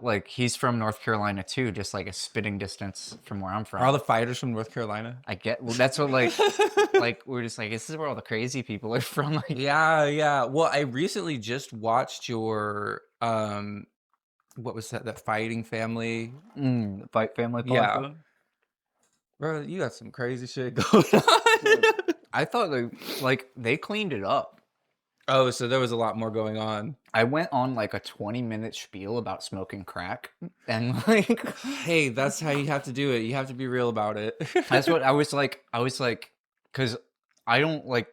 like he's from North Carolina too, just like a spitting distance from where I'm Are all from. the fighters from North Carolina? I get well, that's what like we're just like this is where all the crazy people are from. Like Yeah, yeah. Well, I recently just watched your what was that? That fighting family. the Fight Family Yeah, podcast. bro, you got some crazy shit going on. I thought they cleaned it up. Oh, so there was a lot more going on. I went on like a 20-minute spiel about smoking crack, and like Hey, that's how you have to do it. You have to be real about it. that's what I was like. I was like, because I don't like,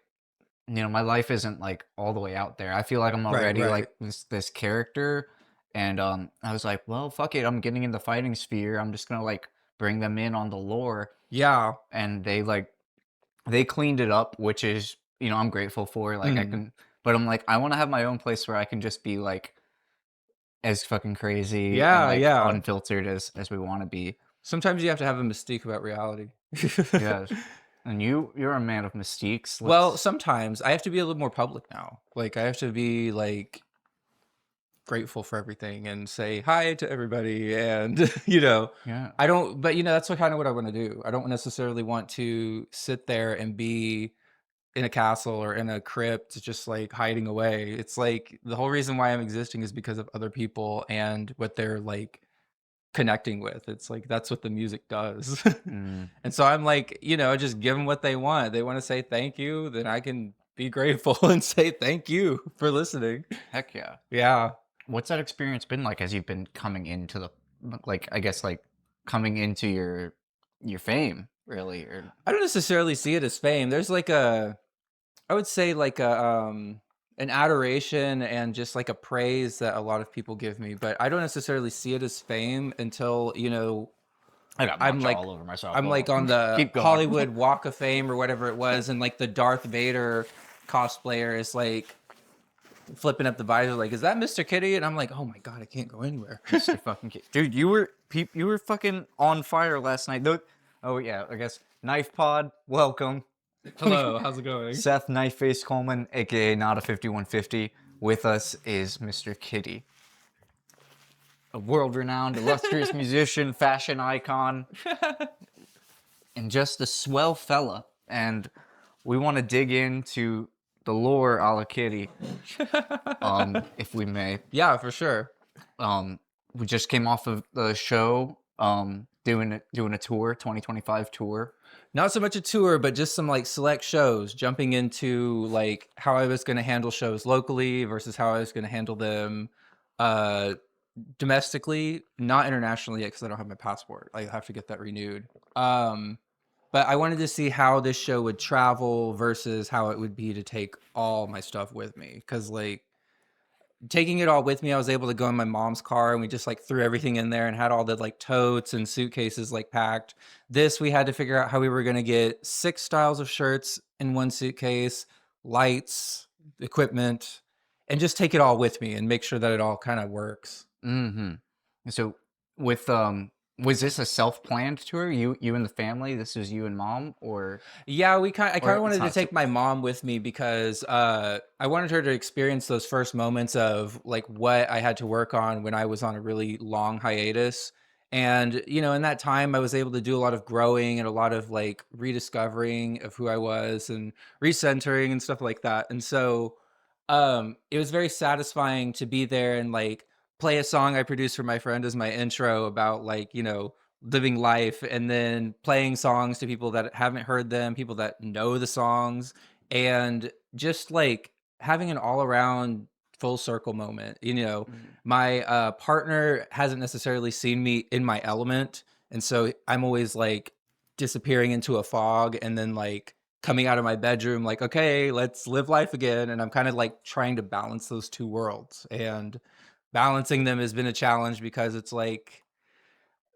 my life isn't like all the way out there. I feel like I'm Right, already right. like this character, and I was like, well, fuck it, I'm getting in the fighting sphere. I'm just gonna like bring them in on the lore, Yeah. and they cleaned it up, which is I'm grateful for. Like I Mhm. can, but I'm like I want to have my own place where I can just be like as fucking crazy and Yeah, like yeah. unfiltered as we want to be. Sometimes you have to have a mystique about reality. Yes. And you're a man of mystiques. Well, Let's sometimes I have to be a little more public now. Like I have to be like grateful for everything and say hi to everybody and yeah. I don't but that's what kind of what I want to do. I don't necessarily want to sit there and be in a castle or in a crypt just like hiding away. It's like the whole reason why I'm existing is because of other people and what they're like connecting with. It's like that's what the music does. Mm, And so I'm like, just give them what they want. They want to say thank you, then I can be grateful and say thank you for listening. heck yeah. Yeah. What's that experience been like as you've been coming into the like I guess like coming into your fame really or I don't necessarily see it as fame. There's like I would say like an adoration and just like a praise that a lot of people give me, but I don't necessarily see it as fame until, I got I'm matcha like all over myself. I'm Hold like on. on the Keep going. Hollywood Walk of Fame or whatever it was, and like the Darth Vader cosplayer is like flipping up the visor, like, "Is that Mr. Kitty?" And I'm like, "Oh my god, I can't go anywhere." Mr. fucking Kid. Dude, you were fucking on fire last night. Oh yeah, I guess Knife Pod, welcome. Hello, how's it going? Seth KnifeFace Coleman, aka Not a 5150. With us is Mr. Kitty, a world-renowned, illustrious musician, fashion icon, and just a swell fella. And we want to dig into the lore a la Kitty, if we may. Yeah, for sure. We just came off of the show, doing a tour, 2025 tour. Not so much a tour, but just some like select shows, jumping into like how I was going to handle shows locally versus how I was going to handle them uh domestically, not internationally yet because I don't have my passport. I have to get that renewed. But I wanted to see how this show would travel versus how it would be to take all my stuff with me. Cause like taking it all with me, I was able to go in my mom's car and we just like threw everything in there and had all the like totes and suitcases like packed. This we had to figure out how we were going to get 6 styles of shirts in one suitcase, lights, equipment, and just take it all with me and make sure that it all kind of works. Mm-hmm. So, with was this a self-planned tour? You and the family? This was you and mom, Yeah, I or kind of it's wanted to not so. take my mom with me because I wanted her to experience those first moments of like what I had to work on when I was on a really long hiatus. And in that time I was able to do a lot of growing and a lot of like rediscovering of who I was and recentering and stuff like that. And so it was very satisfying to be there and like play a song I produced for my friend as my intro about like, living life and then playing songs to people that haven't heard them, people that know the songs, and just like having an all around full circle moment. Mm, My partner hasn't necessarily seen me in my element. And so I'm always like disappearing into a fog and then like coming out of my bedroom, like, okay, let's live life again. And I'm kind of like trying to balance those two worlds. And balancing them has been a challenge because it's like,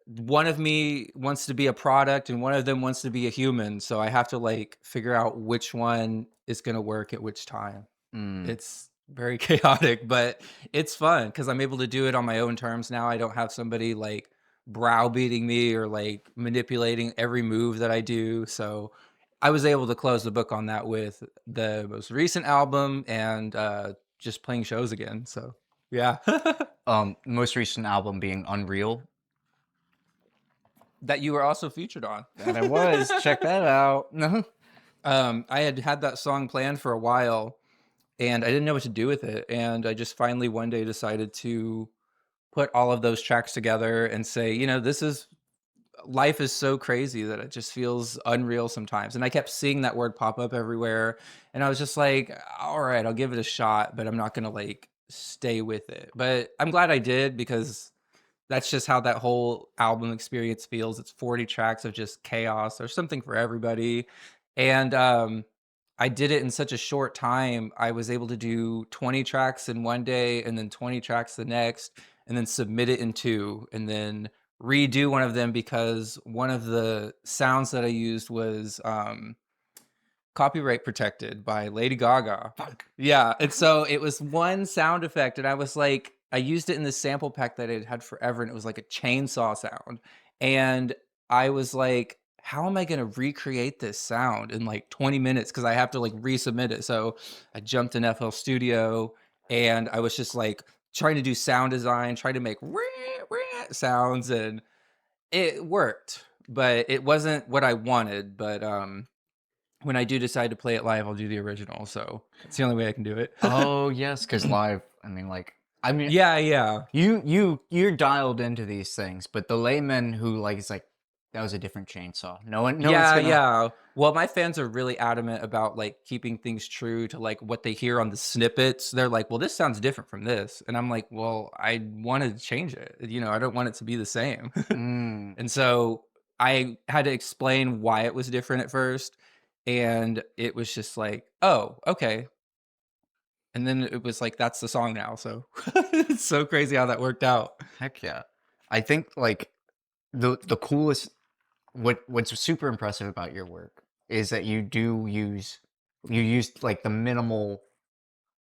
one of me wants to be a product and one of them wants to be a human. So I have to like figure out which one is going to work at which time. mm, It's very chaotic, but it's fun because I'm able to do it on my own terms now. I don't have somebody like browbeating me or like manipulating every move that I do. So I was able to close the book on that with the most recent album and just playing shows again. So Yeah. Most recent album being Unreal. That you were also featured on. That I was. Check that out. No. I had that song planned for a while, and I didn't know what to do with it, and I just finally one day decided to put all of those tracks together and say, this is life is so crazy that it just feels unreal sometimes. And I kept seeing that word pop up everywhere. And I was just like, all right, I'll give it a shot, but I'm not going to like stay with it. But I'm glad I did because that's just how that whole album experience feels. It's 40 tracks of just chaos. There's something for everybody. And I did it in such a short time. I was able to do 20 tracks in one day and then 20 tracks the next, and then submit it in two, and then redo one of them because one of the sounds that I used was copyright protected by Lady Gaga. Fuck. Yeah, and so it was one sound effect, and I was like, I used it in the sample pack that I had had forever, and it was like a chainsaw sound, and I was like, how am I gonna recreate this sound in like 20 minutes? Because I have to like resubmit it. So I jumped in FL Studio, and I was just like trying to do sound design, trying to make sounds, and it worked, but it wasn't what I wanted. But when I do decide to play it live, I'll do the original, so it's the only way I can do it. Oh yes, because live. I mean, Yeah, yeah. you're dialed into these things, but the layman who like is like that was a different chainsaw. No one's Yeah, gonna. yeah. Well, my fans are really adamant about, like, keeping things true to, like, what they hear on the snippets. They're like, "Well, this sounds different from this," and I'm like, "Well, I wanted to change it, I don't want it to be the same." Mm, And so, I had to explain why it was different at first, and it was just like, "Oh, okay." And then it was like, "That's the song now," so it's so crazy how that worked out. heck yeah. I think like the coolest what's super impressive about your work is that you use like the minimal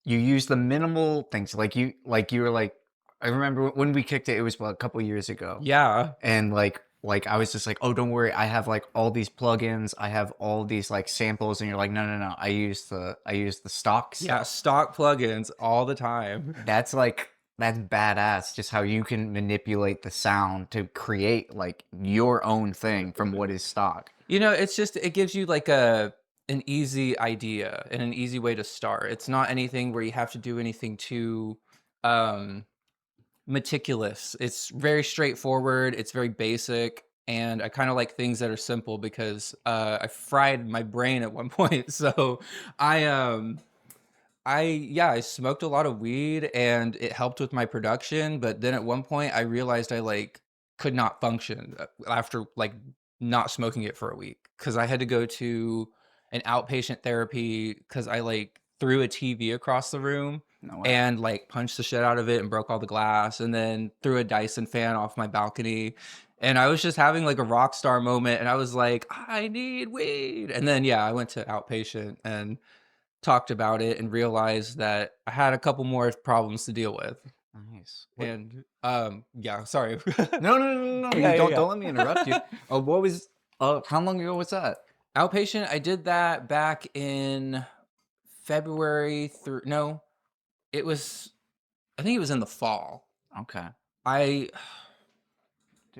you use the minimal things like you were like I remember when we kicked it, it was what, a couple years ago, Yeah. and like I was just like, oh, don't worry, I have like all these plugins, I have all these like samples, and you're like, no, I use the stock Yeah, stuff. stock plugins all the time. That's badass, just how you can manipulate the sound to create like your own thing from what is stock. It's just it gives you like an easy idea and an easy way to start. It's not anything where you have to do anything too um meticulous. It's very straightforward, it's very basic, and I kind of like things that are simple because I fried my brain at one point. So I I smoked a lot of weed and it helped with my production, but then at one point I realized I like could not function after like not smoking it for a week cuz I had to go to an outpatient therapy cuz I like threw a TV across the room No way. and like punched the shit out of it and broke all the glass and then threw a Dyson fan off my balcony. And I was just having like a rock star moment and I was like, I need weed. And then yeah, I went to outpatient and talked about it and realized that I had a couple more problems to deal with. Nice. What? And yeah, sorry. No. You Yeah, yeah, don't let me interrupt you. yeah. What was how long ago was that? Outpatient, I did that back in February through no, it was I think it was in the fall. Okay. I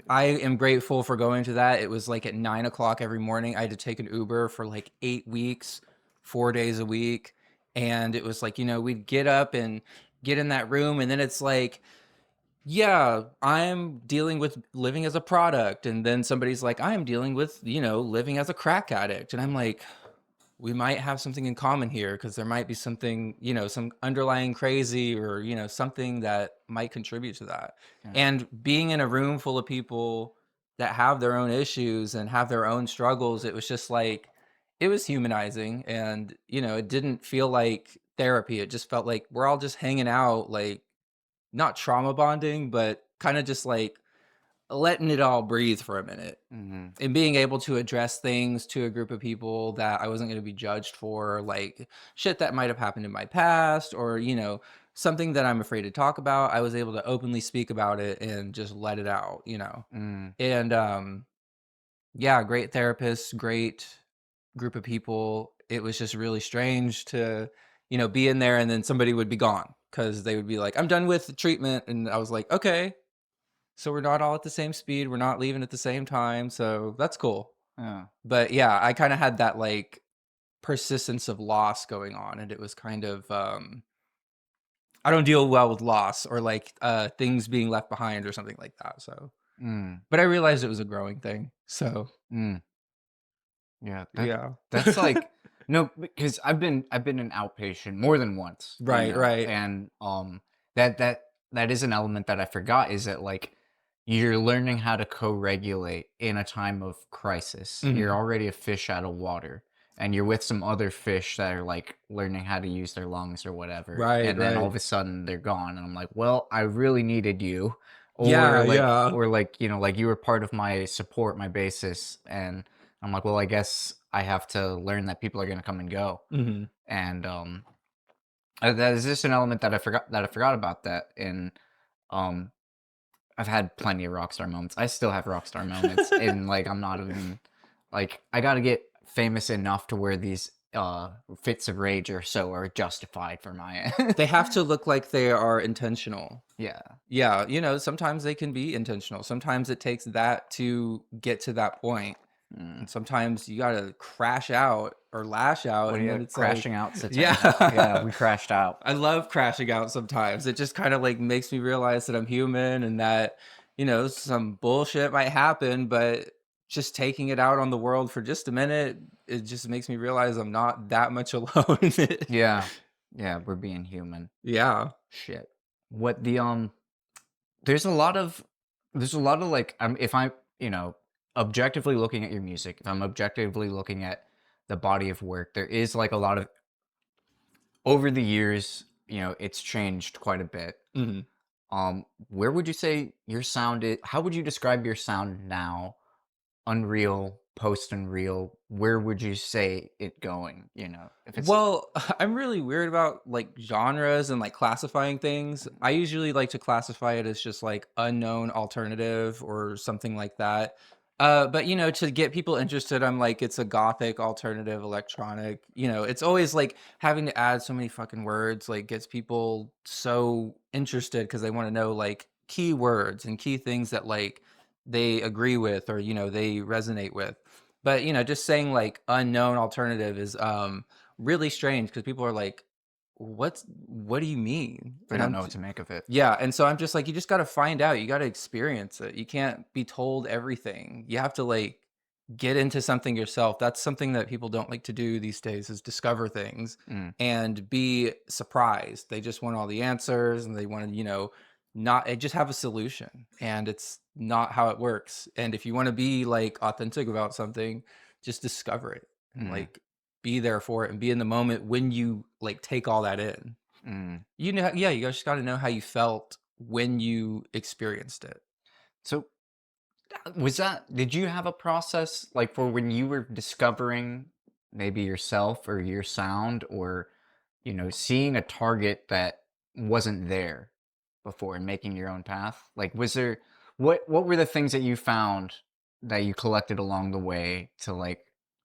I am grateful for going to that. It was like at 9 o'clock every morning. I had to take an Uber for like 8 weeks, 4 days a week. And it was like, we'd get up and get in that room. And then it's like, yeah, I'm dealing with living as a product. And then somebody's like, I am dealing with, living as a crack addict. And I'm like, we might have something in common here because there might be something, some underlying crazy or, something that might contribute to that. Yeah. And being in a room full of people that have their own issues and have their own struggles, it was just like, it was humanizing. And, it didn't feel like therapy. It just felt like we're all just hanging out, like not trauma bonding, but kind of just like letting it all breathe for a minute Hmm. and being able to address things to a group of people that I wasn't going to be judged for, like shit that might have happened in my past or, something that I'm afraid to talk about. I was able to openly speak about it and just let it out. Mm. And yeah, great therapist, great group of people. It was just really strange to, be in there and then somebody would be gone. because they would be like, "I'm done with the treatment," and I was like, "Okay, so we're not all at the same speed. We're not leaving at the same time, so that's cool." Yeah. But yeah, I kind of had that like persistence of loss going on, and it was kind of I don't deal well with loss or like things being left behind or something like that. So, Mm, but I realized it was a growing thing. So mm. Yeah, yeah, that's like no, because I've been an outpatient more than once, right, right. and that is an element that I forgot is that like you're learning how to co-regulate in a time of crisis. You're Mhm. already a fish out of water, and you're with some other fish that are like learning how to use their lungs or whatever, Right, and then all right. of a sudden they're gone, and I'm like, well, I really needed you, Yeah, yeah. or like like you were part of my support, my basis, and I'm like, well, I guess I have to learn that people are gonna come and go, Mhm. and that is just an element that I forgot about that, and um, I've had plenty of rockstar moments. I still have rockstar moments, and like I'm not even like I gotta get famous enough to where these fits of rage or so are justified for my end. They have to look like they are intentional. Yeah. Yeah, sometimes they can be intentional. Sometimes it takes that to get to that point. Mm. And sometimes you gotta crash out or lash out, What are and then you it's like, crashing out satanic? Yeah, yeah. we crashed out. I love crashing out sometimes. It just kind of like makes me realize that I'm human and that, some bullshit might happen, but just taking it out on the world for just a minute, it just makes me realize I'm not that much alone. Yeah, yeah, we're being human. Yeah. Shit. What the there's a lot of like if I'm objectively looking at your music, if I'm objectively looking at the body of work, there is like a lot of over the years, it's changed quite a bit. Hmm. Where would you say your sound is? How would you describe your sound now? Unreal, post Unreal. Where would you say it going? If it's Well, I'm really weird about like genres and like classifying things. I usually like to classify it as just like unknown alternative or something like that. But to get people interested, I'm like, it's a gothic alternative electronic. It's always like having to add so many fucking words, like gets people so interested because they want to know like key words and key things that like they agree with or they resonate with. But just saying like unknown alternative is really strange because people are like, what do you mean?" they And don't know what to make of it. yeah, and so I'm just like, you just gotta find out, you gotta experience it. You can't be told everything. You have to, like, get into something yourself. That's something that people don't like to do these days is discover things Mm, and be surprised. They just want all the answers and they wanna, not just have a solution, and it's not how it works. And if you wanna be, like, authentic about something, just discover it and, mm, like, be there for it and be in the moment when you, like, take all that in. mm. Yeah, you just gotta know how you felt when you experienced it. So did you have a process like for when you were discovering maybe yourself or your sound or, seeing a target that wasn't there before and making your own path? Like, was there, what were the things that you found that you collected along the way to like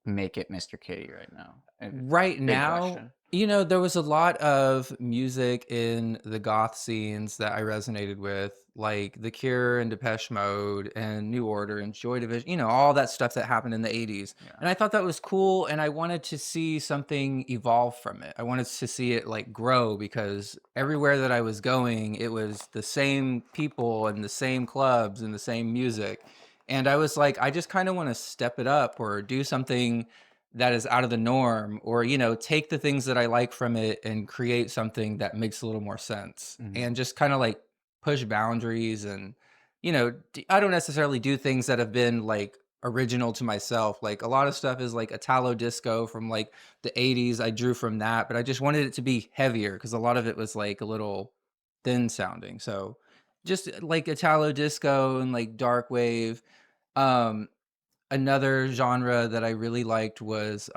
make it Mr. Kitty right now? Right Big now, question. there was a lot of music in the goth scenes that I resonated with, like The Cure and Depeche Mode and New Order and Joy Division, all that stuff that happened in the 80s. Yeah. And I thought that was cool. And I wanted to see something evolve from it. I wanted to see it like grow because everywhere that I was going, it was the same people and the same clubs and the same music. And I was like, I just kind of want to step it up or do something that is out of the norm or take the things that I like from it and create something that makes a little more sense Mhm. and just kind of like push boundaries and I don't necessarily do things that have been like original to myself. Like a lot of stuff is like Italo disco from like the 80s. I drew from that, but I just wanted it to be heavier because a lot of it was like a little thin sounding. So just like Italo disco and like dark wave. um Another genre that I really liked was,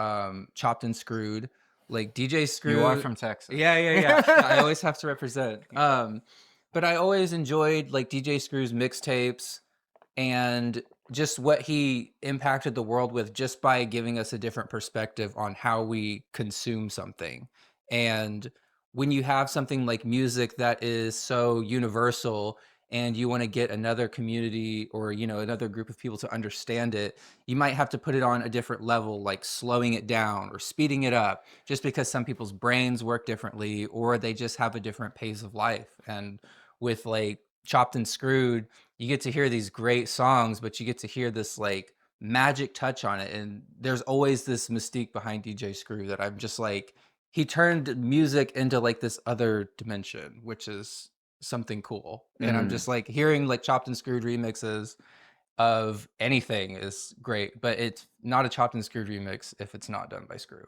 Chopped and Screwed, like DJ You are Screw. from Texas. Yeah, yeah, yeah. I always have to represent. But I always enjoyed, like, DJ Screw's mixtapes and just what he impacted the world with just by giving us a different perspective on how we consume something. And when you have something like music that is so universal and you want to get another community or another group of people to understand it, you might have to put it on a different level, like slowing it down or speeding it up, just because some people's brains work differently or they just have a different pace of life. And with like Chopped and Screwed, you get to hear these great songs, but you get to hear this like magic touch on it. And there's always this mystique behind DJ Screw that I'm just like, he turned music into like this other dimension, which is something cool. And I'm Mm. just like hearing like Chopped and Screwed remixes of anything is great, but it's not a Chopped and Screwed remix if it's not done by Screw.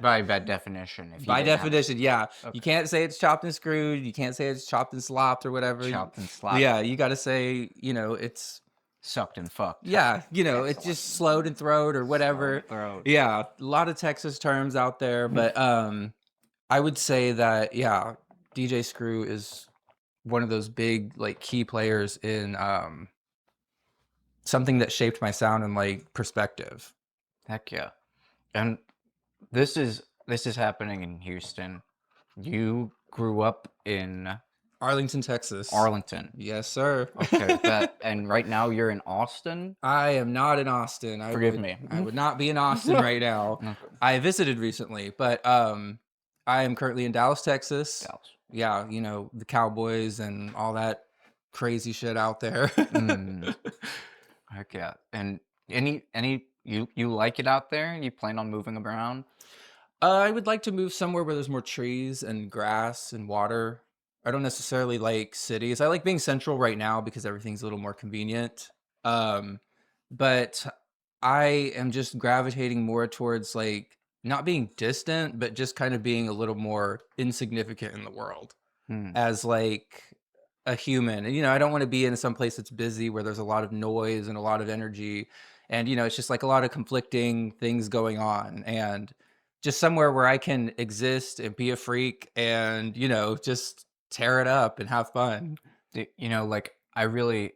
By definition, if he By didn't have it. definition, yeah. You Okay. can't say it's chopped and screwed. You can't say it's chopped and slopped or whatever. Chopped and slopped. Yeah, you got to say, it's Sucked and fucked. yeah, it's Excellent. just slowed and throwed or whatever. Throat. Yeah, a lot of Texas terms out there, but I would say that yeah, DJ Screw is one of those big like key players in something that shaped my sound and like perspective. Heck yeah. And this is happening in Houston. You grew up in Arlington, Texas. Arlington. Yes, sir. Okay, and right now you're in Austin? I am not in Austin. Forgive me. I would not be in Austin right now. Okay. I visited recently, but I am currently in Dallas, Texas. Dallas. Yeah, the Cowboys and all that crazy shit out there. Heck yeah. And you like it out there? You plan on moving around? I would like to move somewhere where there's more trees and grass and water. I don't necessarily like cities. I like being central right now because everything's a little more convenient. But I am just gravitating more towards like not being distant, but just kind of being a little more insignificant in the world as like a human. And I don't want to be in some place that's busy where there's a lot of noise and a lot of energy. And it's just like a lot of conflicting things going on. And just somewhere where I can exist and be a freak and, just tear it up and have fun. Like I really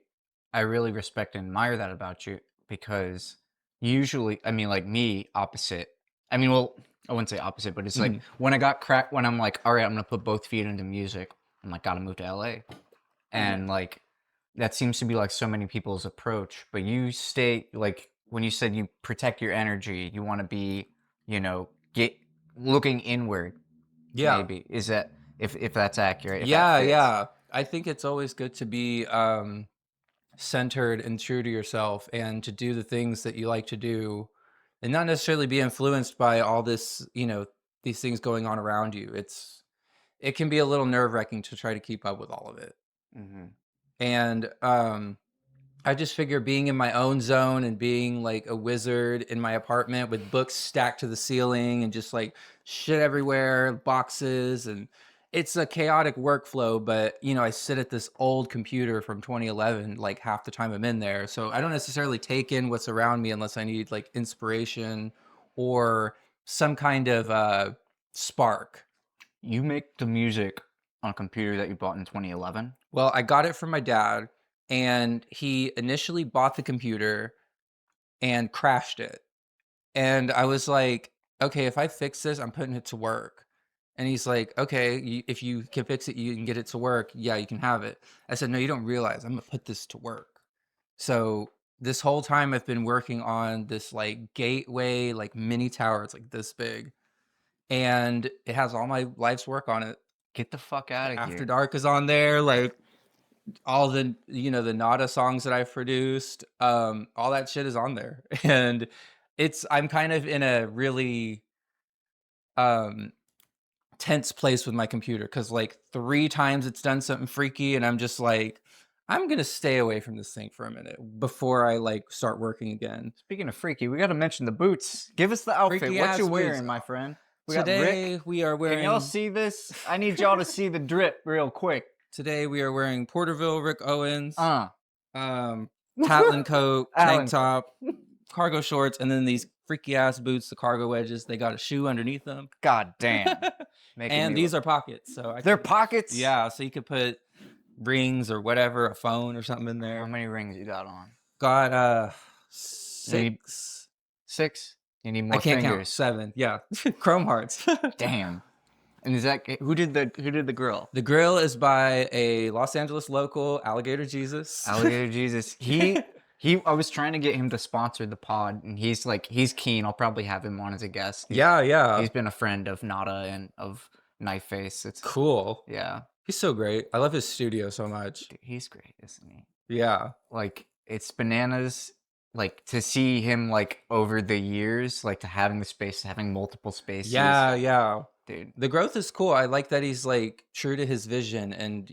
respect and admire that about you because usually, I mean, like me, opposite. I mean, well, I wouldn't say opposite, but it's like when I got cracked, when I'm like, all right, I'm gonna put both feet into music. I'm like, gotta move to LA, and like that seems to be like so many people's approach. But you stay like when you said you protect your energy, you want to be, get looking inward. Yeah. Maybe is that if that's accurate? If Yeah, that fits. yeah. I think it's always good to be centered and true to yourself and to do the things that you like to do and not necessarily be influenced by all this, these things going on around you. It can be a little nerve-wracking to try to keep up with all of it. And I just figure being in my own zone and being like a wizard in my apartment with books stacked to the ceiling and just like shit everywhere, boxes, and it's a chaotic workflow, but I sit at this old computer from 2011 like half the time I'm in there. So I don't necessarily take in what's around me unless I need like inspiration or some kind of spark. You make the music on a computer that you bought in 2011? Well, I got it from my dad, and he initially bought the computer and crashed it. And I was like, okay, if I fix this, I'm putting it to work. And he's like, okay, if you can fix it, you can get it to work. Yeah, you can have it. I said, no, you don't realize I'm going to put this to work. So this whole time I've been working on this like gateway, like mini tower. It's like this big. And it has all my life's work on it. Get the fuck out of here. After Dark is on there. Like all the, the Nada songs that I've produced, all that shit is on there. And I'm kind of in a really, tense place with my computer because like 3 times it's done something freaky and I'm just like I'm gonna stay away from this thing for a minute before I like start working again. Speaking of freaky, we got to mention the boots. Give us the outfit. Freaky What ass you boots. wearing, my friend? We got Today Rick. we are wearing. Can y'all see this? I need y'all to see the drip real quick. Today we are wearing Porterville Rick Owens, Tatlin coat, Allen tank top, cargo shorts, and then these freaky ass boots, the cargo wedges. They got a shoe underneath them. God damn. And these are pockets, so they're pockets. Yeah, so you could put rings or whatever, a phone or something in there. How many rings you got on? Got 6. 6. You need more I can't fingers. count. 7. Yeah, chrome hearts. Damn. And is that who did the grill? The grill is by a Los Angeles local, Alligator Jesus. Alligator Jesus. I was trying to get him to sponsor the pod, and he's keen. I'll probably have him on as a guest. Yeah. He's been a friend of Nada and of KnifeFace. It's Cool. yeah. He's so great. I love his studio so much. Dude, he's great, isn't he? Yeah. Like it's bananas. Like to see him like over the years, like to having the space, having multiple spaces. Yeah. Dude. The growth is cool. I like that he's like true to his vision, and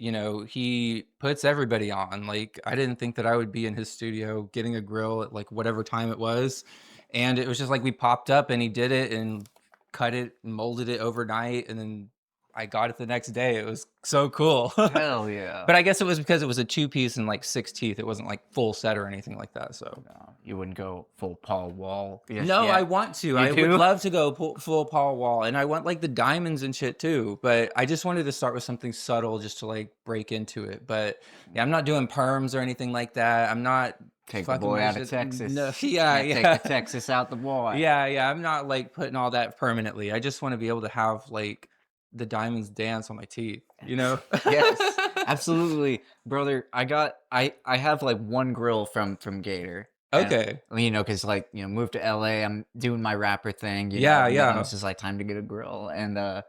he puts everybody on. Like I didn't think that I would be in his studio getting a grill at like whatever time it was. And it was just like we popped up and he did it and cut it and molded it overnight, and then I got it the next day. It was so cool. Hell yeah. But I guess it was because it was a 2-piece and like 6 teeth. It wasn't like full set or anything like that. So No, you wouldn't go full Paul Wall. no, Yeah. I want to. I would love to go full Paul Wall, and I want like the diamonds and shit too. But I just wanted to start with something subtle, just to like break into it. But yeah, I'm not doing perms or anything like that. I'm not Take the boy out of Texas. No, Take the Texas out the boy. Yeah. I'm not like putting all that permanently. I just want to be able to have like the diamonds dance on my teeth. Yes, absolutely, brother. I have like one grill from Gator. Okay. Because moved to LA. I'm doing my rapper thing. Yeah. And it's just like time to get a grill, and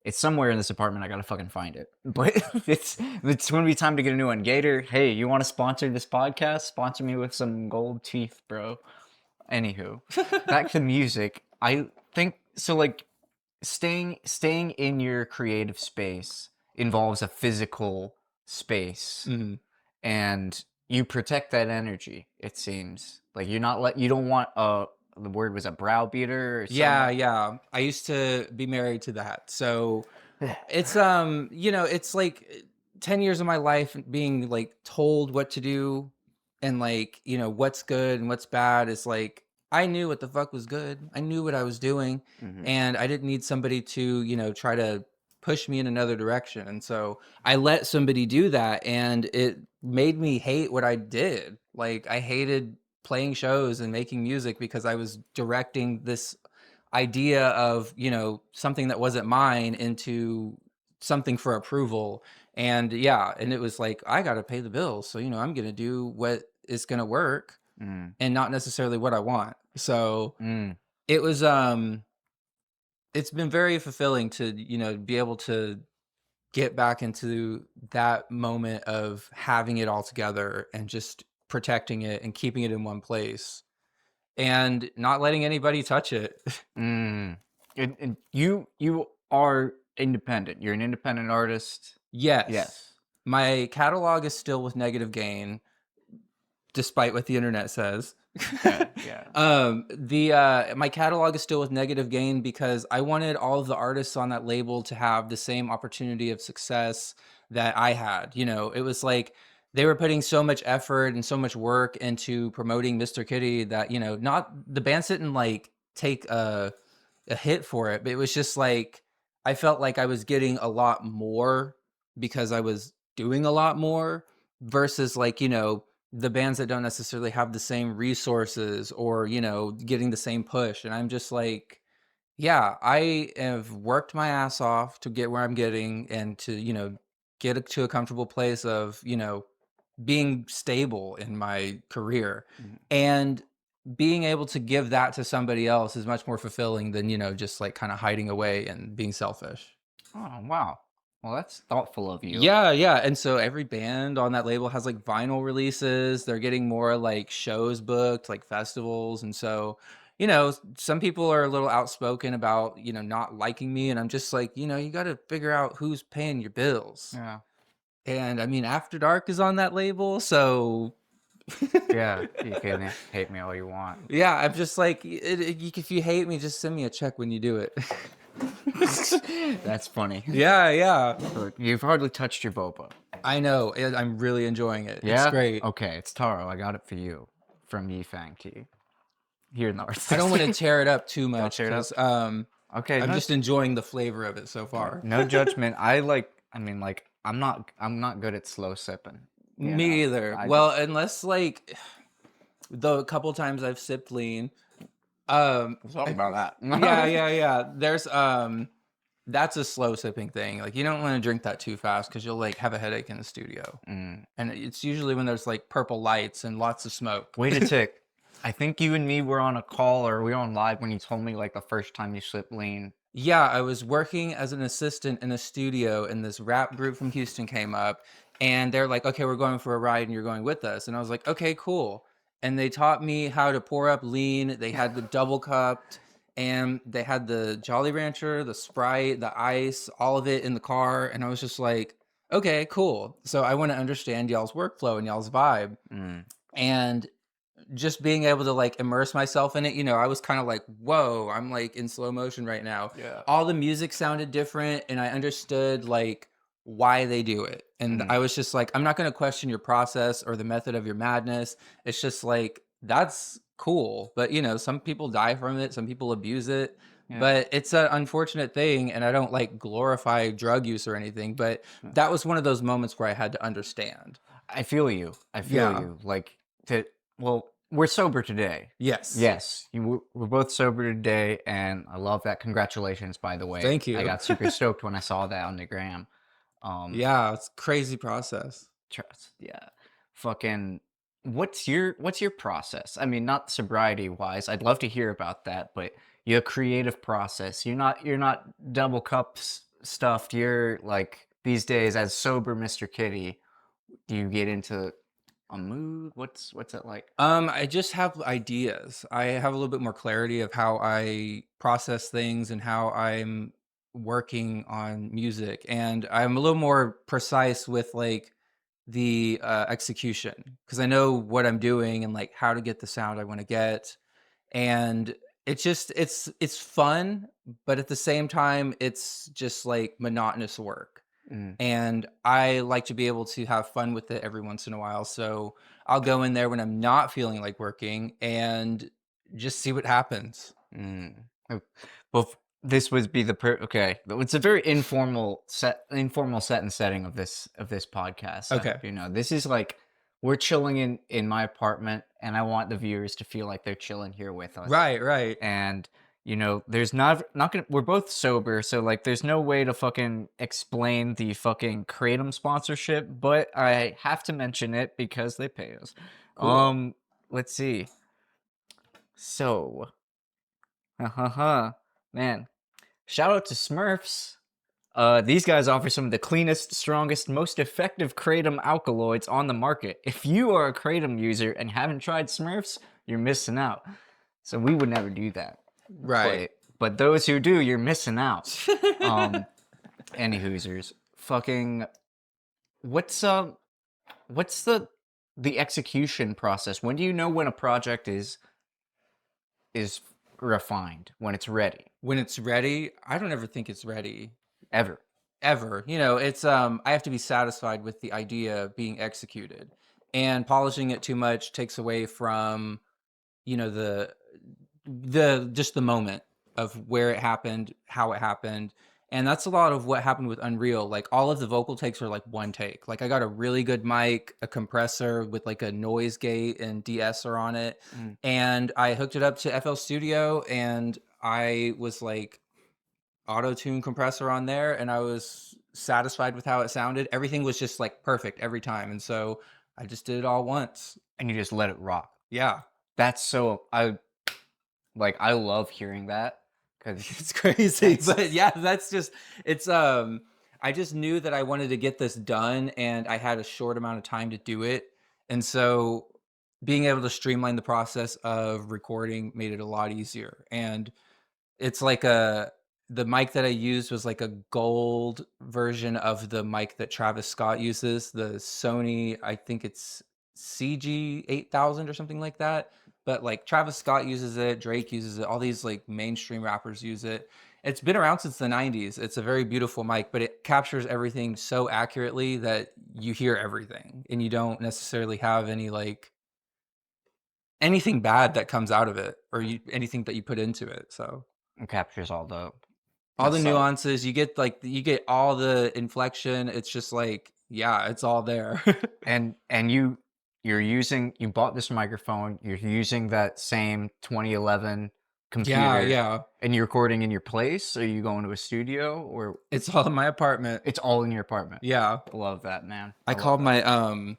it's somewhere in this apartment. I gotta fucking find it. But it's gonna be time to get a new one. Gator, hey, you want to sponsor this podcast? Sponsor me with some gold teeth, bro. Anywho, back to music. I think so. Like staying in your creative space involves a physical space, and you protect that energy. It seems like you don't want the word was a browbeater or something. Yeah. I used to be married to that. So it's it's like 10 years of my life being like told what to do, and like, what's good and what's bad. Is like I knew what the fuck was good. I knew what I was doing, and I didn't need somebody to, try to push me in another direction. And so I let somebody do that, and it made me hate what I did. Like I hated playing shows and making music because I was directing this idea of, something that wasn't mine into something for approval. And and it was like, I got to pay the bills. So, I'm going to do what is going to work and not necessarily what I want. So it was, it's been very fulfilling to, be able to get back into that moment of having it all together and just protecting it and keeping it in one place and not letting anybody touch it. And you are independent. You're an independent artist. Yes. My catalog is still with negative gain, despite what the internet says. My catalog is still with negative gain because I wanted all of the artists on that label to have the same opportunity of success that I had. It was like they were putting so much effort and so much work into promoting Mr.Kitty that, not the bands didn't like take a hit for it, but it was just like I felt like I was getting a lot more because I was doing a lot more versus like, the bands that don't necessarily have the same resources or, getting the same push. And I'm just like, yeah, I have worked my ass off to get where I'm getting and to, get to a comfortable place of, being stable in my career. And being able to give that to somebody else is much more fulfilling than, just like kind of hiding away and being selfish. Oh, wow. Well, that's thoughtful of you. Yeah. And so every band on that label has like vinyl releases. They're getting more like shows booked, like festivals. And so, some people are a little outspoken about, not liking me. And I'm just like, you got to figure out who's paying your bills. Yeah. And I mean, After Dark is on that label. So Yeah, you can hate me all you want. yeah, I'm just like, if you hate me, just send me a check when you do it. That's funny. Yeah. Look, you've hardly touched your boba. I know. I'm really enjoying it. Yeah? It's great. Okay, it's Taro. I got it for you from Yifang Tea. Here in the arts. I don't want to tear it up too much. Tear it up? 'Cause, Okay, I'm just enjoying the flavor of it so far. no judgment. I'm not good at slow sipping. Me either. Well, unless like the couple times I've sipped lean. Let's talk about that. Yeah. There's That's a slow sipping thing. Like you don't want to drink that too fast because you'll like have a headache in the studio. Mm. And it's usually when there's like purple lights and lots of smoke. Wait a tick. I think you and me were on a call or we were on live when you told me like the first time you sipped lean. Yeah, I was working as an assistant in a studio, and this rap group from Houston came up, and they're like, "Okay, we're going for a ride, and you're going with us." And I was like, "Okay, cool." And they taught me how to pour up lean. They had the double cupped, and they had the Jolly Rancher, the Sprite, the ice, all of it in the car. And I was just like, "Okay, cool." So I want to understand y'all's workflow and y'all's vibe, Mm. and just being able to like immerse myself in it, I was kind of like, whoa, I'm like in slow motion right now. Yeah. All the music sounded different and I understood like why they do it. And Mm. I was just like, I'm not going to question your process or the method of your madness. It's just like, that's cool. But some people die from it, some people abuse it. Yeah. But it's an unfortunate thing. And I don't like glorify drug use or anything. But that was one of those moments where I had to understand. I feel you. I feel Yeah. you. Like well, we're sober today. Yes. Yes, we're both sober today, and I love that. Congratulations, by the way. Thank you. I got super stoked when I saw that on the gram. Yeah, it's crazy process. Trust. Yeah. Fucking. What's your process? I mean, not sobriety wise. I'd love to hear about that, but your creative process. You're not double cups stuffed. You're like these days as sober Mr. Kitty. Do you get into a mood? What's it like? I just have ideas. I have a little bit more clarity of how I process things and how I'm working on music, and I'm a little more precise with like the execution because I know what I'm doing and like how to get the sound I want to get, and it's fun, but at the same time, it's just like monotonous work. Mm, And I like to be able to have fun with it every once in a while. So I'll go in there when I'm not feeling like working and just see what happens. mm. Oh, well, this would be okay. It's a very informal set and setting of this podcast. I Okay. hope you know. This is like we're chilling in my apartment, and I want the viewers to feel like they're chilling here with us. Right, right. And there's not gonna we're both sober, so like there's no way to fucking explain the fucking Kratom sponsorship, but I have to mention it because they pay us. Cool. Let's see. So, man, shout out to Smurfs. These guys offer some of the cleanest, strongest, most effective Kratom alkaloids on the market. If you are a Kratom user and haven't tried Smurfs, you're missing out. So we would never do that. Right. But those who do, you're missing out. Any Hoosers. Fucking what's the execution process? When do you know when a project is refined, when it's ready? When it's ready, I don't ever think it's ready. Ever. Ever. It's I have to be satisfied with the idea being executed. And polishing it too much takes away from, the just the moment of where it happened, how it happened. And that's a lot of what happened with Unreal. Like all of the vocal takes are like one take. Like I got a really good mic, a compressor with like a noise gate and de-esser on it. Mm. And I hooked it up to FL Studio and I was like auto-tune compressor on there and I was satisfied with how it sounded. Everything was just like perfect every time. And so I just did it all once. And you just let it rock. Yeah. That's so I love hearing that because It's crazy. But yeah, that's just it's I just knew that I wanted to get this done and I had a short amount of time to do it. And so being able to streamline the process of recording made it a lot easier. And it's like the mic that I used was like a gold version of the mic that Travis Scott uses, the Sony, I think it's CG 8000 or something like that. But like Travis Scott uses it, Drake uses it, all these like mainstream rappers use it. It's been around since the 90s. It's a very beautiful mic, but it captures everything so accurately that you hear everything and you don't necessarily have any like anything bad that comes out of it or anything that you put into it. So it captures all the nuances, you get all the inflection. It's just like, yeah, it's all there. and you bought this microphone, you're using that same 2011 computer, yeah. and you're recording in your place? Are you going to a studio, or It's all in my apartment. it's all in your apartment? Yeah. I love that, man. I love called that.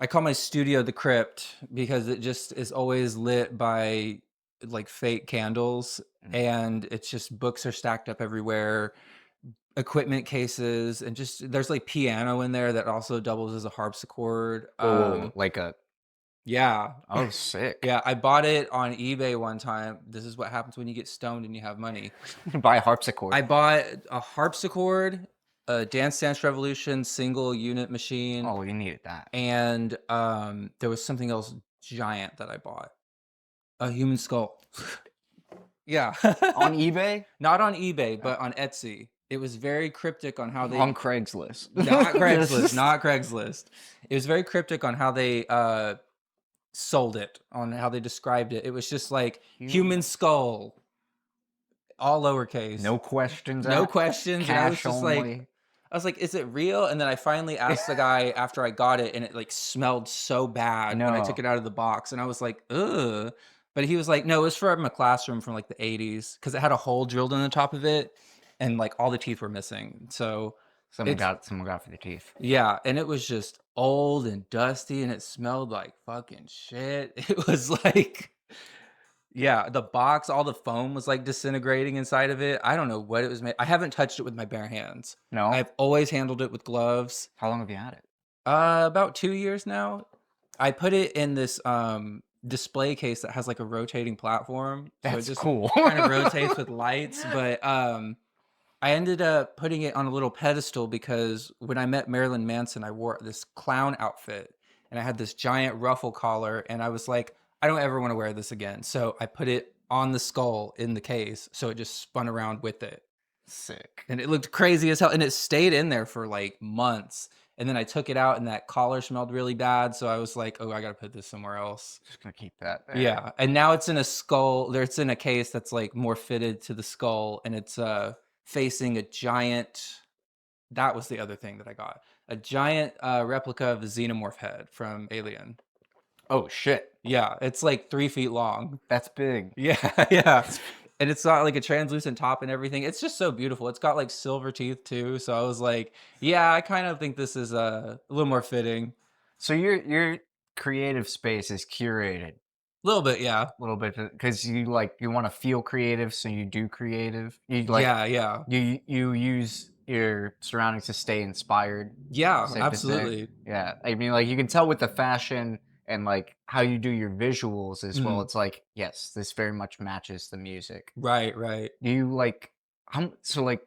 I call my studio the crypt because it just is always lit by like fake candles, Mm. and it's just books are stacked up everywhere, equipment cases, and just there's like piano in there that also doubles as a harpsichord. Whoa, like a Yeah. oh, sick. Yeah, I bought it on eBay one time. This is what happens when you get stoned and you have money. Buy a harpsichord. I bought a harpsichord, a Dance Dance Revolution single unit machine, Oh, you needed that. and there was something else giant that I bought. A human skull. Yeah. On eBay? Not on eBay, but on Etsy. It was very cryptic on how they On Craigslist. not Craigslist, not Craigslist. It was very cryptic on how they sold it, on how they described it. It was just like human skull, all lowercase. No questions No asked. questions. And I was Cash just only. like, I was like, is it real? And then I finally asked the guy after I got it, and it like smelled so bad when I took No. it out of the box. And I was like, ugh. But he was like, no, it was from a classroom from like the 80s because it had a hole drilled in the top of it, and like all the teeth were missing. So Someone it's, got it for the teeth. yeah. And it was just old and dusty, and it smelled like fucking shit. It was like, yeah, the box, all the foam was like disintegrating inside of it. I don't know what it was made. I haven't touched it with my bare hands. No? I've always handled it with gloves. How long have you had it? About 2 years now. I put it in this display case that has like a rotating platform. So it That's just cool. kind of rotates with lights. But I ended up putting it on a little pedestal because when I met Marilyn Manson, I wore this clown outfit and I had this giant ruffle collar, and I was like, I don't ever want to wear this again. So I put it on the skull in the case, so it just spun around with it. Sick. And it looked crazy as hell, and it stayed in there for like months. And then I took it out, and that collar smelled really bad. So I was like, oh, I gotta put this somewhere else. Just gonna keep that there. Yeah. And now it's in a skull. It's in a case that's like more fitted to the skull, and it's facing a giant. That was the other thing that I got. A giant replica of the xenomorph head from Alien. Oh shit. Yeah, it's like 3 feet long. That's big. Yeah, yeah. And it's got like a translucent top and everything. It's just so beautiful. It's got like silver teeth too. So I was like, yeah, I kind of think this is a little more fitting. So your creative space is curated A little bit, yeah. a little bit because you want to feel creative, so you do creative. You like Yeah. you use your surroundings to stay inspired. Yeah, Safe to say. absolutely. Yeah, I mean, like you can tell with the fashion and like how you do your visuals as well. Mhm. It's like, yes, this very much matches the music. Right. Do you like so like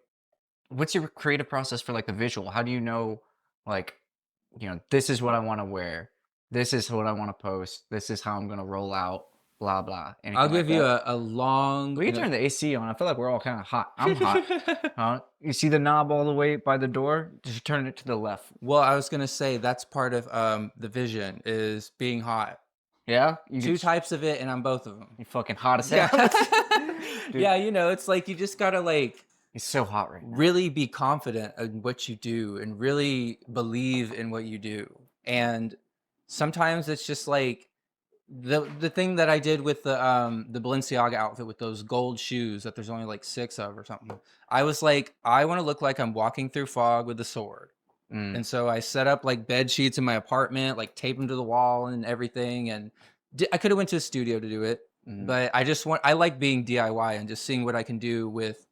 what's your creative process for like the visual? How do you know like, this is what I want to wear. This is what I want to post. This is how I'm going to roll out, blah blah. I'll Anything like give you that? a long. We can turn the AC on. I feel like we're all kind of hot. I'm hot. You see the knob all the way by the door? Just turn it to the left. Well, I was gonna say that's part of the vision is being hot. Yeah? Two types of it, and I'm both of them. You fucking hot as hell. Dude, Yeah, it's like you just gotta like it's so hot right now. really be confident in what you do and really believe in what you do. And sometimes it's just like the thing that I did with the Balenciaga outfit with those gold shoes that there's only like 6 of or something. I was like, I want to look like I'm walking through fog with a sword. Mm. And so I set up like bed sheets in my apartment, like tape them to the wall and everything. And I could have went to a studio to do it, but I like being DIY and just seeing what I can do with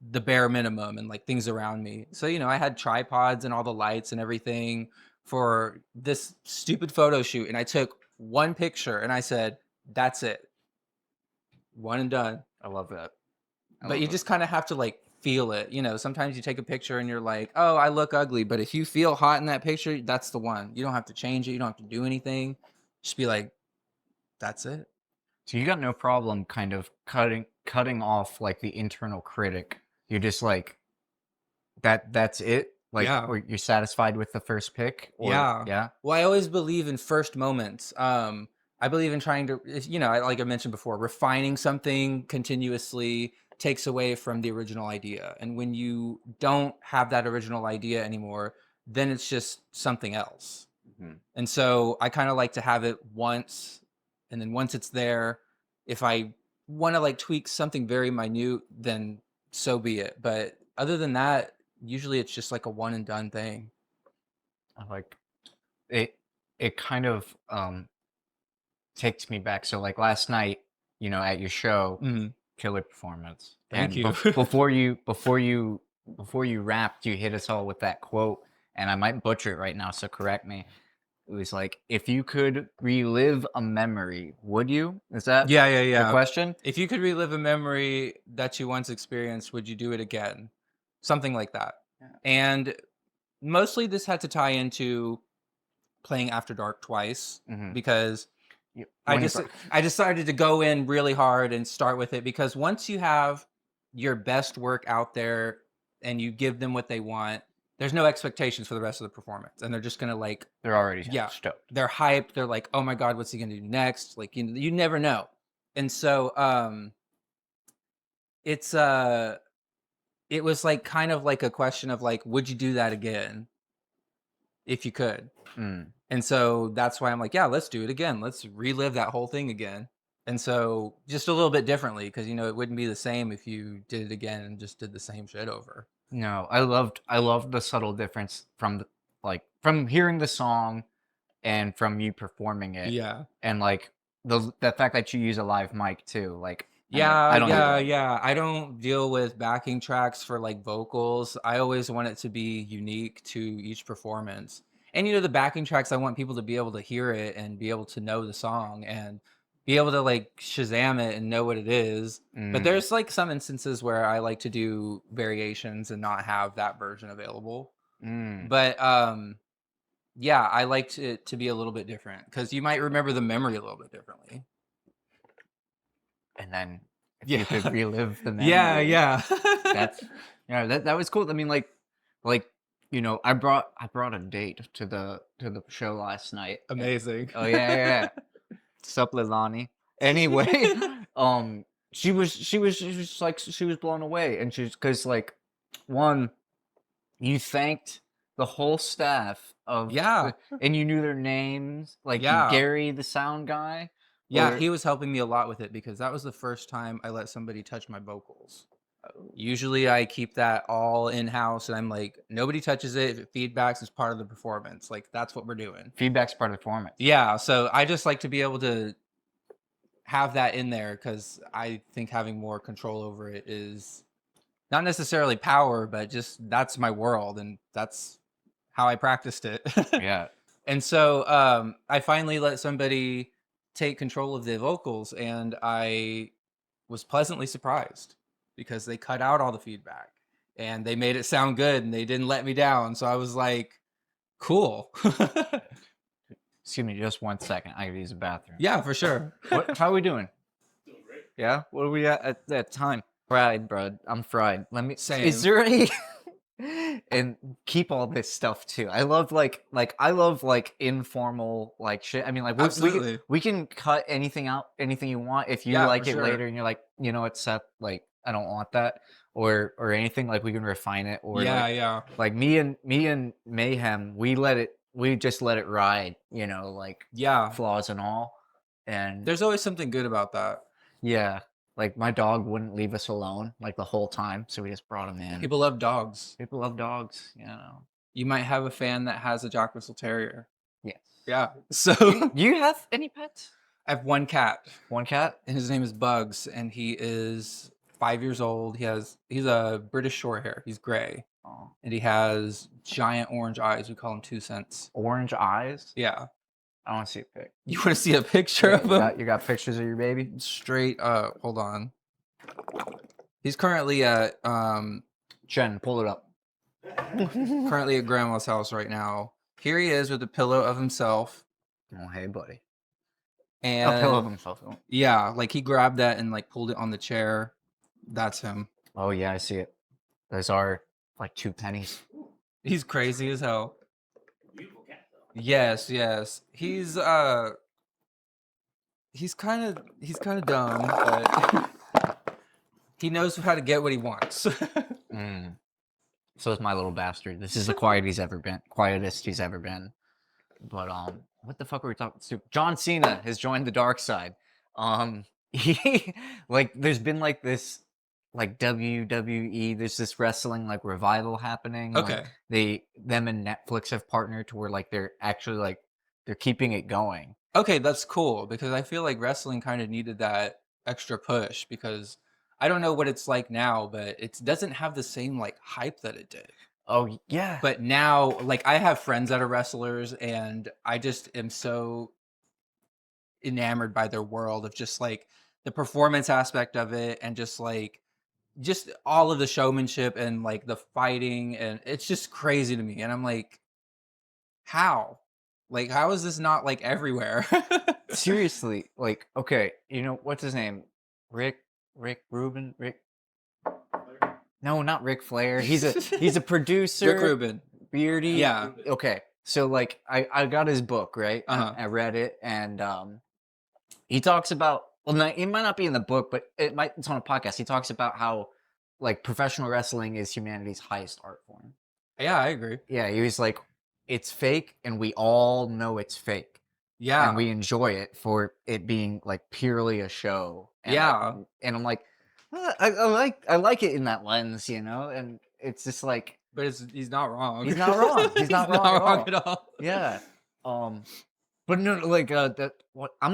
the bare minimum and like things around me. So, I had tripods and all the lights and everything for this stupid photo shoot. And I took one picture and I said, that's it. One and done. I love that. But you just kind of have to like feel it. Sometimes you take a picture and you're like, oh, I look ugly. But if you feel hot in that picture, that's the one. You don't have to change it. You don't have to do anything. Just be like, that's it. So you got no problem kind of cutting off like the internal critic. You're just like that's it? Like, Yeah. or you're satisfied with the first pick? Or, Yeah. Yeah. Well, I always believe in first moments. I believe in trying to, like I mentioned before, refining something continuously takes away from the original idea. And when you don't have that original idea anymore, then it's just something else. Mhm. And so I kind of like to have it once, and then once it's there, if I want to like tweak something very minute, then so be it. But other than that, usually it's just like a one and done thing. I like it. It kind of takes me back. So like last night, at your show, Mhm. killer performance. Thank And you. before you rapped, you hit us all with that quote, and I might butcher it right now, so correct me. It was like, if you could relive a memory, would you? Is that Yeah, yeah, the yeah. question? If you could relive a memory that you once experienced, would you do it again? Something like that. Yeah. And mostly this had to tie into playing After Dark twice Mm-hmm. because I When you just I decided to go in really hard and start with it because once you have your best work out there and you give them what they want, there's no expectations for the rest of the performance, and they're just gonna like, they're already yeah, stoked. they're hyped. They're like, oh my god, what's he gonna do next? Like you never know, and so it's it was like kind of like a question of like, would you do that again if you could? Mm. And so that's why I'm like, yeah, let's do it again. Let's relive that whole thing again. And so just a little bit differently because it wouldn't be the same if you did it again and just did the same shit over. No, I loved the subtle difference from from hearing the song and from you performing it, Yeah. and like the fact that you use a live mic too. Like, and like Yeah, I don't do yeah, that. yeah. I don't deal with backing tracks for like vocals. I always want it to be unique to each performance. And the backing tracks, I want people to be able to hear it and be able to know the song and be able to like Shazam it and know what it is. But Mm, there's like some instances where I like to do variations and not have that version available. mm. But yeah, I like it to be a little bit different because you might remember the memory a little bit differently. And then if you could Yeah. relive the Yeah, memory, yeah. that's that was cool. I mean, like I brought a date to the show last night. Amazing. Oh yeah, yeah, yeah. Sup, Lilani. Anyway, she was just like she was blown away, and she's because like one, you thanked the whole staff Yeah, and you knew their names, like yeah. Gary, the sound guy, Yeah, or he was helping me a lot with it because that was the first time I let somebody touch my vocals. Usually I keep that all in-house and I'm like, nobody touches it. If it feedbacks, it's part of the performance. Like that's what we're doing. feedback's part of the performance. Yeah, so I just like to be able to have that in there because I think having more control over it is not necessarily power, but just that's my world and that's how I practiced it. Yeah. And so I finally let somebody take control of the vocals, and I was pleasantly surprised because they cut out all the feedback and they made it sound good and they didn't let me down. So I was like, cool. Excuse me, just 1 second. I gotta use the bathroom. Yeah, for sure. How are we doing? Yeah. What are we at that time? Fried, bro. I'm fried. Let me. Is Same. there a? And keep all this stuff too. I love I love like informal like shit. I mean, like Absolutely. we can cut anything out, anything you want. If you Yeah, like for it later sure. and you're like, what, Seth, like I don't want that, or anything, like we can refine it, or Yeah, yeah. like me and Mayhem, we just let it ride, like Yeah. flaws and all. And There's always something good about that. yeah, like my dog wouldn't leave us alone like the whole time, so we just brought him in. People love dogs. People love dogs. You might have a fan that has a Jack Russell Terrier. Yes. Yeah. So Do you have any pets? I have one cat. One cat? And his name is Bugs, and he is 5 years old. He's a British Shorthair. He's gray, Oh. and he has giant orange eyes. We call him 2 cents. Orange eyes? Yeah. I want to see a pic. You want to see a picture of him? You got pictures of your baby? Straight up. Hold on. He's currently at Jen, pull it up. grandma's house right now. Here he is with a pillow of himself. Oh, hey, buddy. And A pillow of himself. yeah, like he grabbed that and like pulled it on the chair. That's him. Oh, yeah, I see it. Those are like 2 pennies. He's crazy as hell. Yes, yes. He's kind of dumb, but he knows how to get what he wants. Mm. So is my little bastard. This is the quietest he's ever been. But what the fuck were we talking to? John Cena has joined the dark side. he like there's been like this like WWE, there's this wrestling like revival happening. Like Okay. them and Netflix have partnered to where like they're actually like they're keeping it going. Okay, that's cool because I feel like wrestling kind of needed that extra push because I don't know what it's like now, but it doesn't have the same like hype that it did. Oh yeah. But now, like I have friends that are wrestlers, and I just am so enamored by their world of just like the performance aspect of it, and just all of the showmanship and like the fighting, and it's just crazy to me. And I'm like, how? Like, how is this not like everywhere? Seriously, like okay, you know what's his name? Rick Rick Rubin? Rick No, not Rick Flair. He's a Rick producer. Rubin. Beardy. Yeah. Okay. So like I got his book, right? Uh-huh. I read it and he talks about well it might not be in the book, but it's on a podcast. He talks about how like professional wrestling is humanity's highest art form. Yeah, I agree. Yeah, he was like it's fake and we all know it's fake. And Yeah. we enjoy it for it being like purely a show. And Yeah. and I'm like I like it in that lens, you know, and it's just like But he's not wrong. he's not wrong. He's He's not not wrong at wrong all. at all. Yeah. Um, but no, like that. What I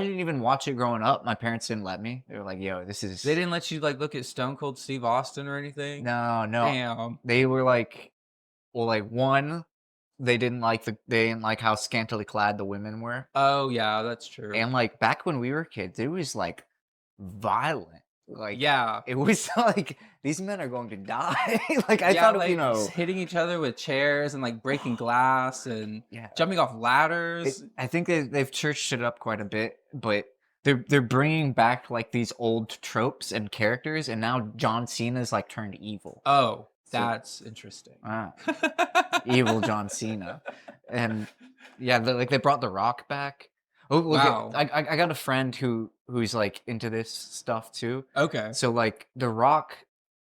didn't even watch it growing up. My parents didn't let me. They were like, "Yo, this is." They didn't let you like look at Stone Cold Steve Austin or anything? No, no. Damn. They were like, well, like one, they didn't like how scantily clad the women were, Oh yeah, that's true. and like back when we were kids, it was like violent. Like Yeah. it was like these men are going to die. Like I Yeah, thought, like you know, hitting each other with chairs and like breaking glass and yeah. jumping off ladders. I think they've churched it up quite a bit, but they're bringing back like these old tropes and characters, and now John Cena's like turned evil. Oh, So that's interesting. ah, evil John Cena, and yeah, like they brought The Rock back. Oh, look, Wow. I got a friend who's like into this stuff too. Okay. So like The Rock,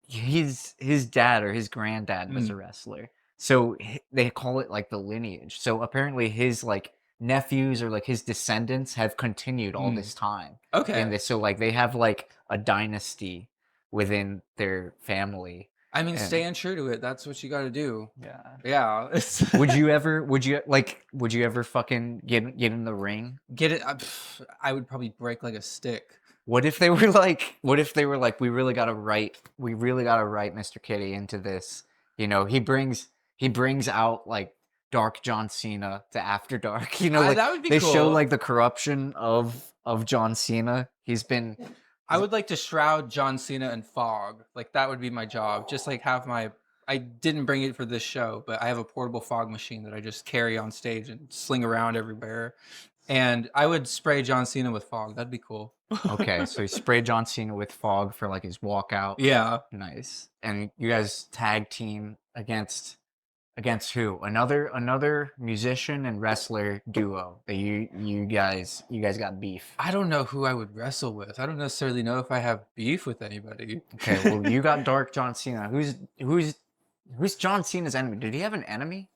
his dad or his granddad was a Mm. wrestler. So they call it like the lineage. So apparently his like nephews or like his descendants have continued all Mm. this time in Okay. this. So like they have like a dynasty within their family. I mean, And staying true to it, that's what you gotta do. yeah. Yeah. Would you ever fucking get in the ring? Get it? I would probably break like a stick. What if they were like, we really gotta write Mr. Kitty into this. You know, he brings out like Dark John Cena to After Dark. You know, like That would be they show cool. like the corruption of John Cena. I would like to shroud John Cena in fog. Like that would be my job. Just like have my I didn't bring it for this show, but I have a portable fog machine that I just carry on stage and sling around everywhere. And I would spray John Cena with fog. That'd be cool. Okay, so he sprayed John Cena with fog for like his walkout. Yeah. Nice. And you guys tag team against who? Another musician and wrestler duo that you guys got beef. I don't know who I would wrestle with. I don't necessarily know if I have beef with anybody. Okay, well you got Dark John Cena. Who's John Cena's enemy? Did he have an enemy?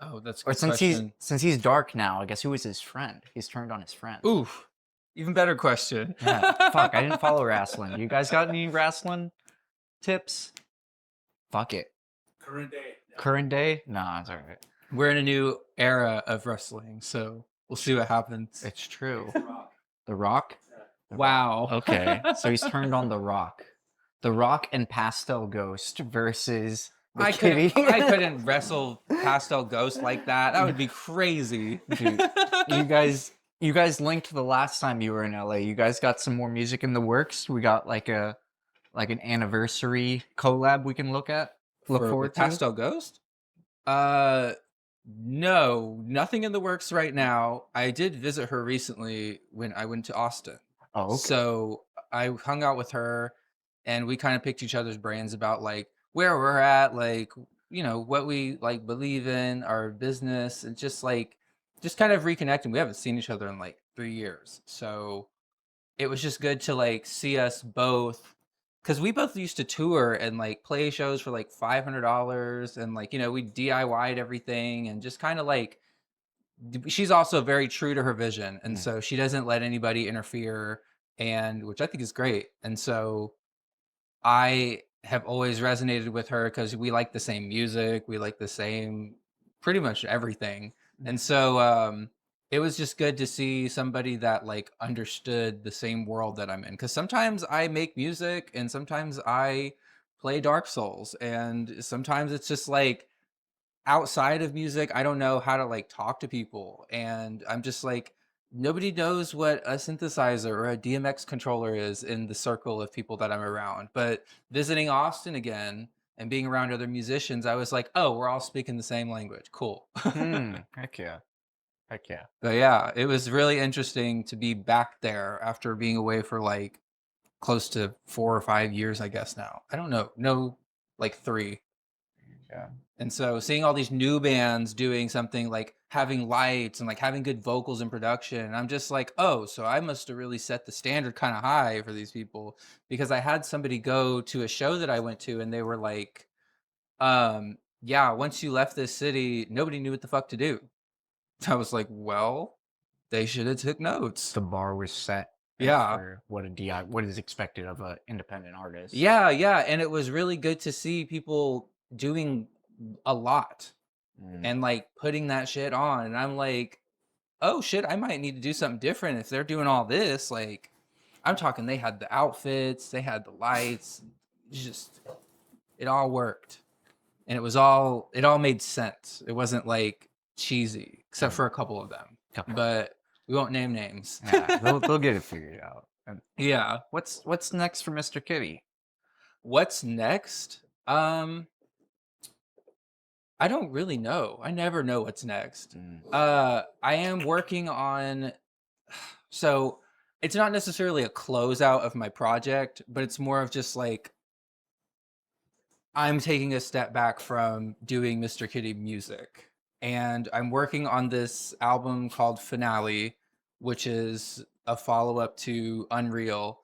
Oh, that's a Or good question. since he's dark now, I guess who was his friend? He's turned on his friend. Oof. Even better question. Yeah. Fuck, I didn't follow wrestling. You guys got any wrestling tips? Fuck it. Current day. Current day? Nah, it's alright. We're in a new era of wrestling, so we'll see what happens. It's true. Rock. The Rock? Wow. Okay, so he's turned on The Rock. The Rock and Pastel Ghost versus the Kitty. I couldn't wrestle Pastel Ghost like that. That would be crazy. Dude, you guys linked the last time you were in LA. You guys got some more music in the works. We got like an anniversary collab we can look forward With to. Pastel Ghost? No, nothing in the works right now. I did visit her recently when I went to Austin. Oh, okay. So I hung out with her and we kind of picked each other's brains about like where we're at, like, you know, what we like believe in, our business, and just kind of reconnecting. We haven't seen each other in like 3 years. So it was just good to like see us both because we both used to tour and like play shows for like $500 and like, you know, we DIY'd everything and just kind of like she's also very true to her vision. And Mm. so she doesn't let anybody interfere and which I think is great. And so I have always resonated with her because we like the same music, we like the same pretty much everything. And so it was just good to see somebody that like understood the same world that I'm in. Cause sometimes I make music and sometimes I play Dark Souls. And sometimes it's just like outside of music, I don't know how to like talk to people. And I'm just like, nobody knows what a synthesizer or a DMX controller is in the circle of people that I'm around. But visiting Austin again and being around other musicians, I was like, oh, we're all speaking the same language. Cool. Heck yeah. Heck yeah. But yeah, it was really interesting to be back there after being away for like close to 4 or 5 years, I guess now. I don't know. No, like three. Yeah. And so seeing all these new bands doing something like having lights and like having good vocals and production, and I'm just like, oh, so I must have really set the standard kind of high for these people because I had somebody go to a show that I went to and they were like, yeah, once you left this city, nobody knew what the fuck to do. I was like, well, they should have took notes. The bar was set Yeah. for what is expected of an independent artist. Yeah, yeah. And it was really good to see people doing a lot Mm. and like putting that shit on. And I'm like, oh shit, I might need to do something different if they're doing all this. Like, I'm talking, they had the outfits, they had the lights, just it all worked. And it all made sense. It wasn't like cheesy, except Mm. for a couple of them. Couple. But we won't name names. Yeah, they'll get it figured out. And Yeah. what's next for Mr. Kitty? What's next? I don't really know. I never know what's next. Mm. I am working on so it's not necessarily a closeout of my project, but it's more of just like I'm taking a step back from doing Mr. Kitty music. And I'm working on this album called Finale, which is a follow-up to Unreal.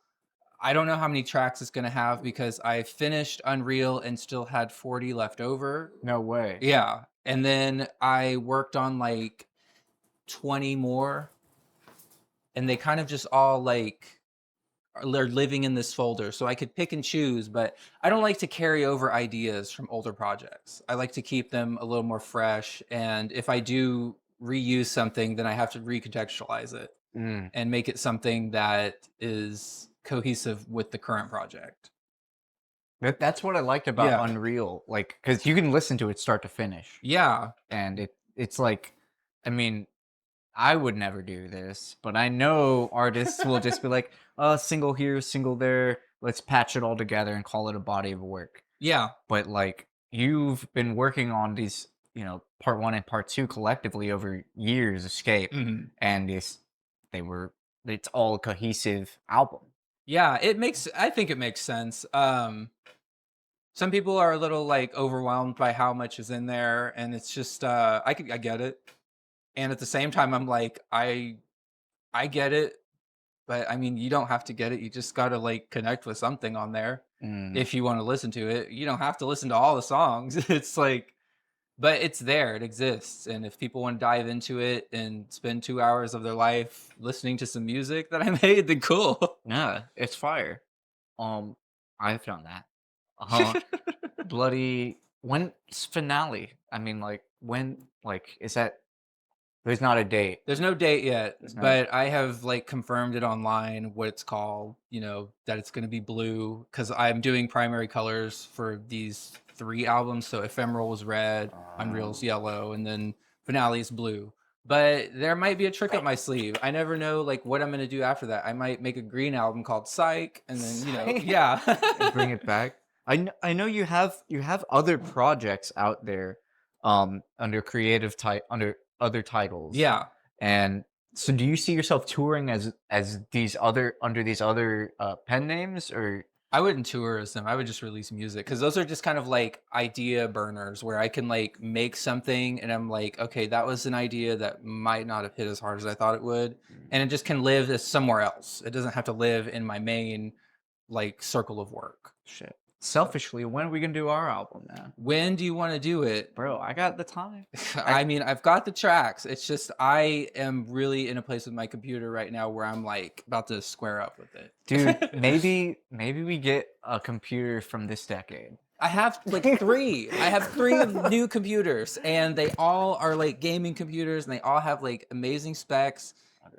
I don't know how many tracks it's going to have because I finished Unreal and still had 40 left over. No way. Yeah. And then I worked on like 20 more and they kind of just all like they're living in this folder. So I could pick and choose, but I don't like to carry over ideas from older projects. I like to keep them a little more fresh. And if I do reuse something, then I have to recontextualize it Mm. and make it something that is cohesive with the current project. That's what I liked about Yeah. Unreal, like, because you can listen to it start to finish, Yeah. and it's like, I mean, I would never do this, but I know artists will just be like, single here, single there, let's patch it all together and call it a body of work. Yeah. But like, you've been working on these, part one and part two collectively over years, Escape, Mhm. and it's all a cohesive album. Yeah, I think it makes sense. Some people are a little like overwhelmed by how much is in there, and it's just I get it. And at the same time, I'm like, I get it, but I mean, you don't have to get it. You just gotta like connect with something on there Mm. if you want to listen to it. You don't have to listen to all the songs. It's like, but it's there. It exists, and if people want to dive into it and spend 2 hours of their life listening to some music that I made, then cool. Yeah, it's fire. I've done that. Uh, bloody when's finale? I mean, like when? Like, is that? There's not a date. There's no date yet, There's no. but I have like confirmed it online what it's called, that it's going to be blue because I'm doing primary colors for these 3 albums. So Ephemeral was red, Unreal's yellow, and then Finale's blue. But there might be a trick up my sleeve. I never know like what I'm going to do after that. I might make a green album called Psych and then, Psych. yeah. Bring it back. I know you have other projects out there, under under other titles. Yeah. And so, do you see yourself touring as these other under these other pen names, or? I wouldn't tour as them. I would just release music because those are just kind of like idea burners where I can like make something and I'm like, okay, that was an idea that might not have hit as hard as I thought it would. And it just can live as somewhere else. It doesn't have to live in my main like circle of work. Shit. selfishly, when are we gonna do our album, man? When do you want to do it? Bro, I got the time. I mean, I've got the tracks. It's just I am really in a place with my computer right now where I'm like about to square up with it. Dude, maybe we get a computer from this decade. I have like 3. I have 3 new computers, and they all are like gaming computers, and they all have like amazing specs.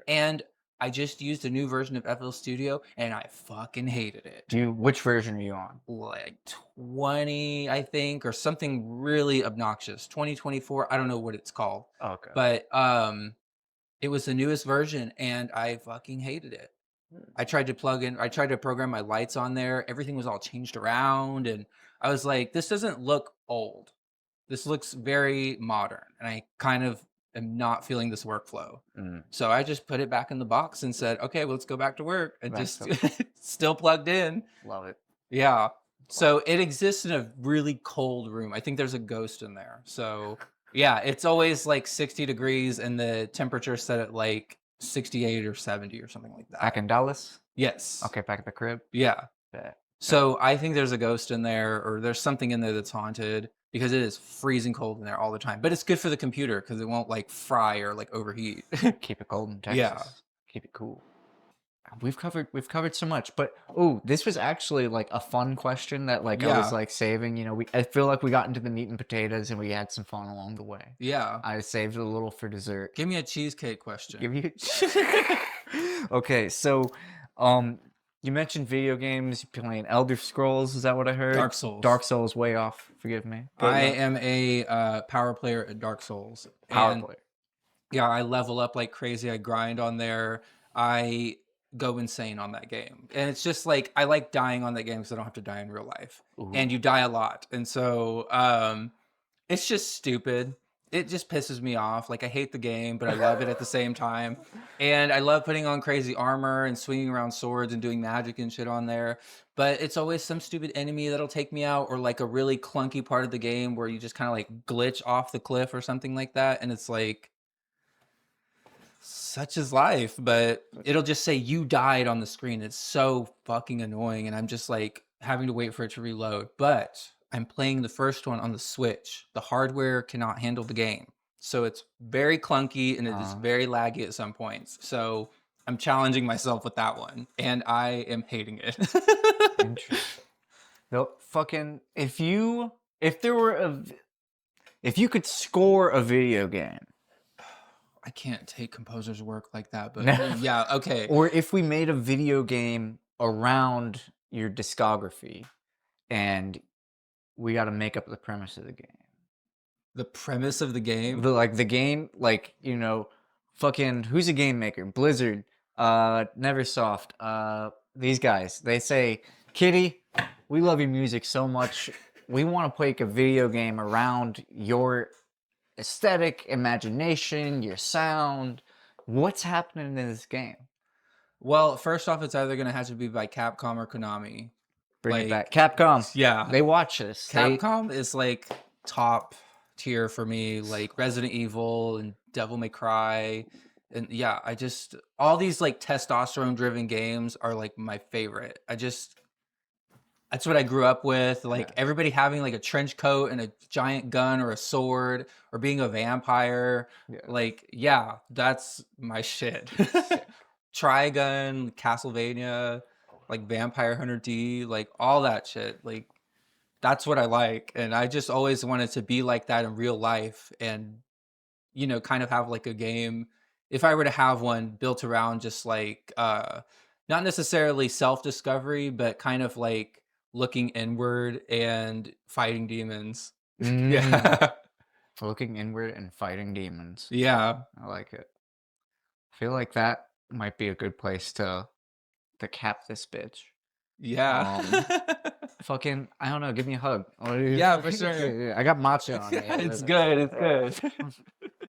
And I just used a new version of FL Studio, and I fucking hated it. Dude, which version are you on? Like 20, I think, or something really obnoxious. 2024. I don't know what it's called, Okay. but it was the newest version, and I fucking hated it. I tried to program my lights on there. Everything was all changed around, and I was like, this doesn't look old. This looks very modern, and I kind of am not feeling this workflow. So I just put it back in the box and said, okay, well, let's go back to work, and just still plugged in. Love it. Yeah. So it exists in a really cold room. I think there's a ghost in there. So yeah, it's always like 60 degrees, and the temperature set at like 68 or 70 or something like that. Back in Dallas? Yes. Okay, back at the crib? Yeah. Bet. So I think there's a ghost in there, or there's something in there that's haunted, because it is freezing cold in there all the time. But it's good for the computer because it won't like fry or like overheat. Keep it cold in Texas. Yeah. Keep it cool. We've covered so much, but this was actually like a fun question that like I was like saving. You know, I feel like we got into the meat and potatoes and we had some fun along the way. Yeah. I saved a little for dessert. Give me a cheesecake question. Give you. Okay, so, you mentioned video games. You're playing Elder Scrolls. Is that what I heard? Dark Souls. Dark Souls, way off. Forgive me. I am a power player at Dark Souls. Power player. Yeah, I level up like crazy. I grind on there. I go insane on that game. And it's just like, I like dying on that game because I don't have to die in real life. Ooh. And you die a lot. And so it's just stupid. It just pisses me off. Like, I hate the game, but I love it at the same time. And I love putting on crazy armor and swinging around swords and doing magic and shit on there. But it's always some stupid enemy that'll take me out, or like a really clunky part of the game where you just kind of like glitch off the cliff or something like that. And it's like, such is life. But it'll just say you died on the screen. It's so fucking annoying. And I'm just like having to wait for it to reload. But I'm playing the first one on the Switch. The hardware cannot handle the game. So it's very clunky and it is very laggy at some points. So I'm challenging myself with that one, and I am hating it. Interesting. No, fucking, if you could score a video game. I can't take composers' work like that, but yeah, okay. Or if we made a video game around your discography and we got to make up the premise of the game. The premise of the game? The game, like, you know, fucking, who's a game maker? Blizzard, Neversoft, these guys. They say, Kitty, we love your music so much. We want to make a video game around your aesthetic, imagination, your sound. What's happening in this game? Well, first off, it's either going to have to be by Capcom or Konami. Bring it back. Capcom. Yeah. They watch this. Capcom is like top tier for me, like Resident Evil and Devil May Cry. And yeah, all these like testosterone driven games are like my favorite. That's what I grew up with. Like everybody having like a trench coat and a giant gun or a sword or being a vampire. Yeah. Like, yeah, that's my shit. Trigun, Castlevania, like Vampire Hunter D, like all that shit. Like, that's what I like. And I just always wanted to be like that in real life and, you know, kind of have like a game, if I were to have one built around just like, not necessarily self-discovery, but kind of like looking inward and fighting demons. Yeah. Looking inward and fighting demons. Yeah. I like it. I feel like that might be a good place to cap this bitch. Yeah. Fucking, I don't know, give me a hug. Yeah, for sure. I got matcha on me. It's good.